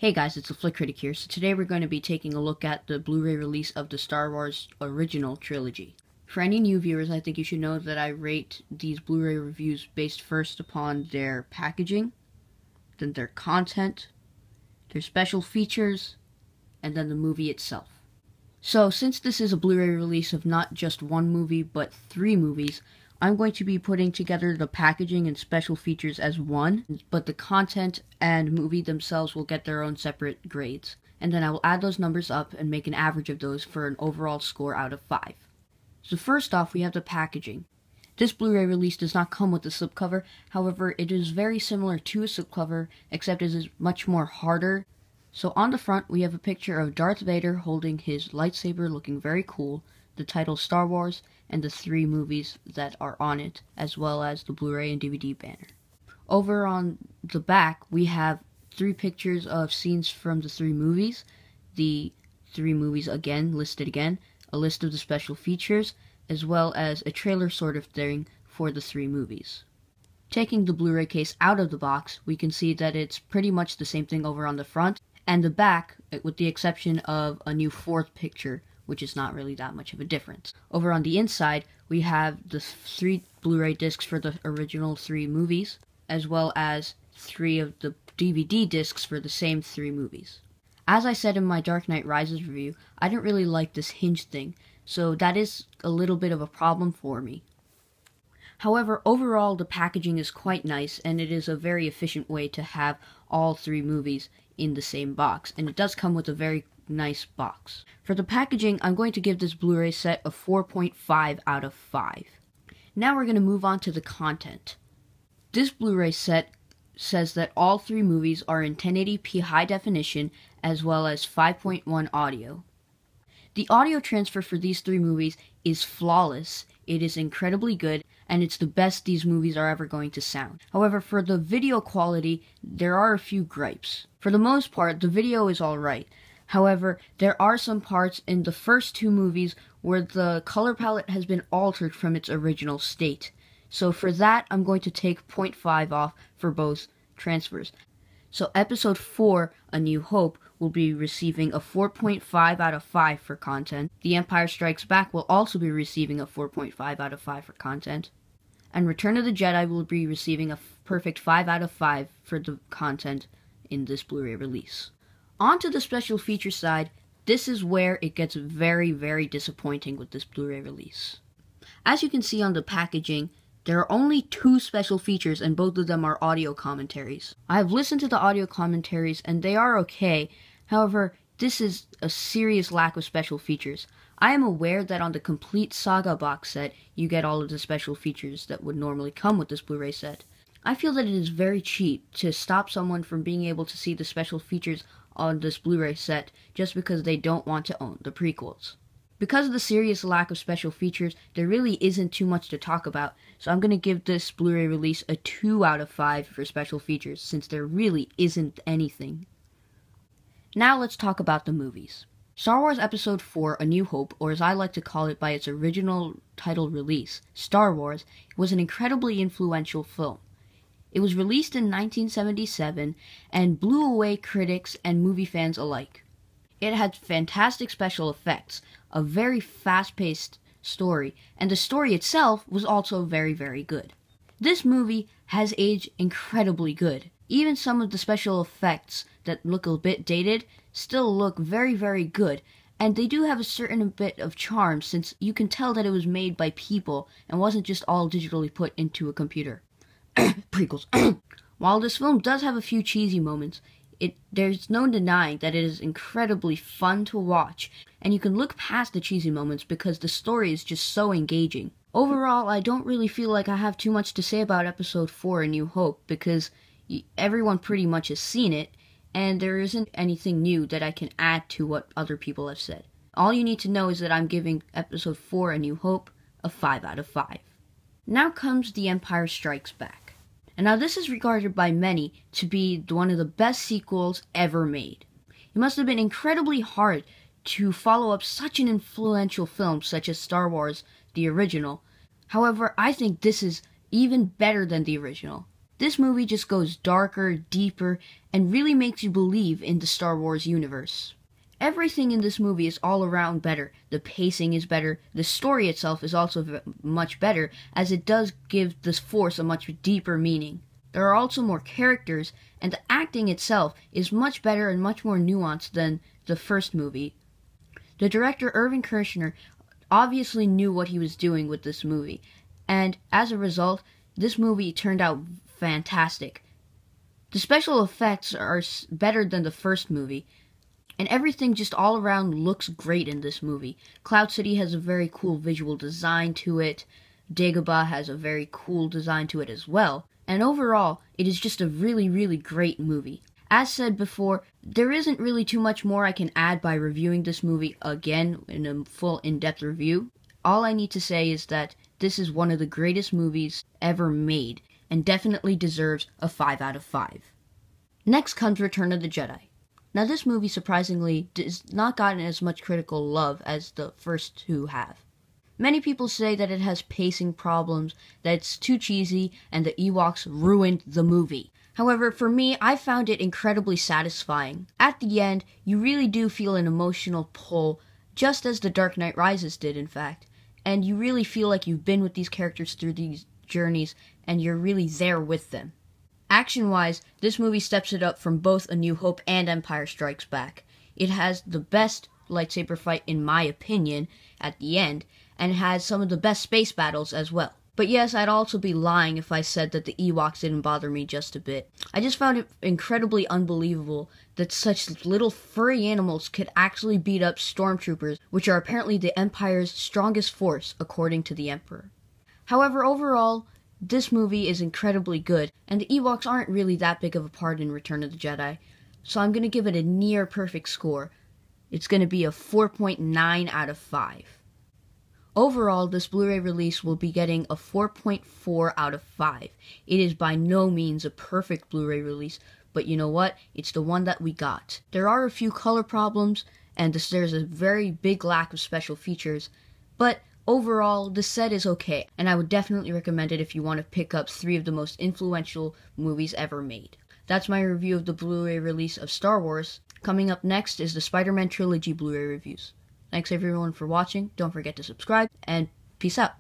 Hey guys, it's the Flick Critic here. So today we're going to be taking a look at the Blu-ray release of the Star Wars Original Trilogy. For any new viewers, I think you should know that I rate these Blu-ray reviews based first upon their packaging, then their content, their special features, and then the movie itself. So since this is a Blu-ray release of not just one movie, but 3 movies, I'm going to be putting together the packaging and special features as one, but the content and movie themselves will get their own separate grades. And then I will add those numbers up and make an average of those for an overall score out of 5. So first off, we have the packaging. This Blu-ray release does not come with a slipcover, however, it is very similar to a slipcover, except it is much more harder. So on the front, we have a picture of Darth Vader holding his lightsaber looking very cool, the title Star Wars, and the 3 movies that are on it, as well as the Blu-ray and DVD banner. Over on the back, we have 3 pictures of scenes from the 3 movies, the 3 movies again, listed again, a list of the special features, as well as a trailer sort of thing for the 3 movies. Taking the Blu-ray case out of the box, we can see that it's pretty much the same thing over on the front, and the back, with the exception of a new 4th picture, which is not really that much of a difference. Over on the inside, we have the 3 Blu-ray discs for the original 3 movies, as well as 3 of the DVD discs for the same 3 movies. As I said in my Dark Knight Rises review, I didn't really like this hinge thing, so that is a little bit of a problem for me. However, overall the packaging is quite nice, and it is a very efficient way to have all 3 movies in the same box, and it does come with a very nice box. For the packaging, I'm going to give this Blu-ray set a 4.5 out of 5. Now we're going to move on to the content. This Blu-ray set says that all 3 movies are in 1080p high definition as well as 5.1 audio. The audio transfer for these 3 movies is flawless, it is incredibly good, and it's the best these movies are ever going to sound. However, for the video quality, there are a few gripes. For the most part, the video is alright. However, there are some parts in the first 2 movies where the color palette has been altered from its original state. So for that, I'm going to take 0.5 off for both transfers. So Episode 4, A New Hope, will be receiving a 4.5 out of 5 for content. The Empire Strikes Back will also be receiving a 4.5 out of 5 for content. And Return of the Jedi will be receiving a perfect 5 out of 5 for the content in this Blu-ray release. On to the special feature side, this is where it gets very, very disappointing with this Blu-ray release. As you can see on the packaging, there are only 2 special features and both of them are audio commentaries. I have listened to the audio commentaries and they are okay, however, this is a serious lack of special features. I am aware that on the complete Saga box set, you get all of the special features that would normally come with this Blu-ray set. I feel that it is very cheap to stop someone from being able to see the special features on this Blu-ray set just because they don't want to own the prequels. Because of the serious lack of special features, there really isn't too much to talk about, so I'm going to give this Blu-ray release a 2 out of 5 for special features, since there really isn't anything. Now let's talk about the movies. Star Wars Episode 4, A New Hope, or as I like to call it by its original title release, Star Wars, was an incredibly influential film. It was released in 1977 and blew away critics and movie fans alike. It had fantastic special effects, a very fast-paced story, and the story itself was also very, very good. This movie has aged incredibly good. Even some of the special effects that look a bit dated still look very, very good, and they do have a certain bit of charm since you can tell that it was made by people and wasn't just all digitally put into a computer. Prequels. While this film does have a few cheesy moments, there's no denying that it is incredibly fun to watch, and you can look past the cheesy moments because the story is just so engaging. Overall, I don't really feel like I have too much to say about Episode 4, A New Hope, because everyone pretty much has seen it, and there isn't anything new that I can add to what other people have said. All you need to know is that I'm giving Episode 4, A New Hope, a 5 out of 5. Now comes The Empire Strikes Back. And now this is regarded by many to be one of the best sequels ever made. It must have been incredibly hard to follow up such an influential film such as Star Wars, the original. However, I think this is even better than the original. This movie just goes darker, deeper, and really makes you believe in the Star Wars universe. Everything in this movie is all around better. The pacing is better. The story itself is also much better, as it does give the Force a much deeper meaning. There are also more characters, and the acting itself is much better and much more nuanced than the first movie. The director, Irvin Kershner, obviously knew what he was doing with this movie, and as a result, this movie turned out fantastic. The special effects are better than the first movie, and everything just all around looks great in this movie. Cloud City has a very cool visual design to it. Dagobah has a very cool design to it as well. And overall, it is just a really, really great movie. As said before, there isn't really too much more I can add by reviewing this movie again in a full in-depth review. All I need to say is that this is one of the greatest movies ever made, and definitely deserves a 5 out of 5. Next comes Return of the Jedi. Now this movie, surprisingly, has not gotten as much critical love as the first two have. Many people say that it has pacing problems, that it's too cheesy, and the Ewoks ruined the movie. However, for me, I found it incredibly satisfying. At the end, you really do feel an emotional pull, just as The Dark Knight Rises did, in fact. And you really feel like you've been with these characters through these journeys, and you're really there with them. Action-wise, this movie steps it up from both A New Hope and Empire Strikes Back. It has the best lightsaber fight, in my opinion, at the end, and has some of the best space battles as well. But yes, I'd also be lying if I said that the Ewoks didn't bother me just a bit. I just found it incredibly unbelievable that such little furry animals could actually beat up stormtroopers, which are apparently the Empire's strongest force, according to the Emperor. However, overall, this movie is incredibly good, and the Ewoks aren't really that big of a part in Return of the Jedi, so I'm going to give it a near perfect score. It's going to be a 4.9 out of 5. Overall, this Blu-ray release will be getting a 4.4 out of 5. It is by no means a perfect Blu-ray release, but you know what? It's the one that we got. There are a few color problems, and there's a very big lack of special features, but overall, the set is okay, and I would definitely recommend it if you want to pick up 3 of the most influential movies ever made. That's my review of the Blu-ray release of Star Wars. Coming up next is the Spider-Man Trilogy Blu-ray reviews. Thanks everyone for watching, don't forget to subscribe, and peace out.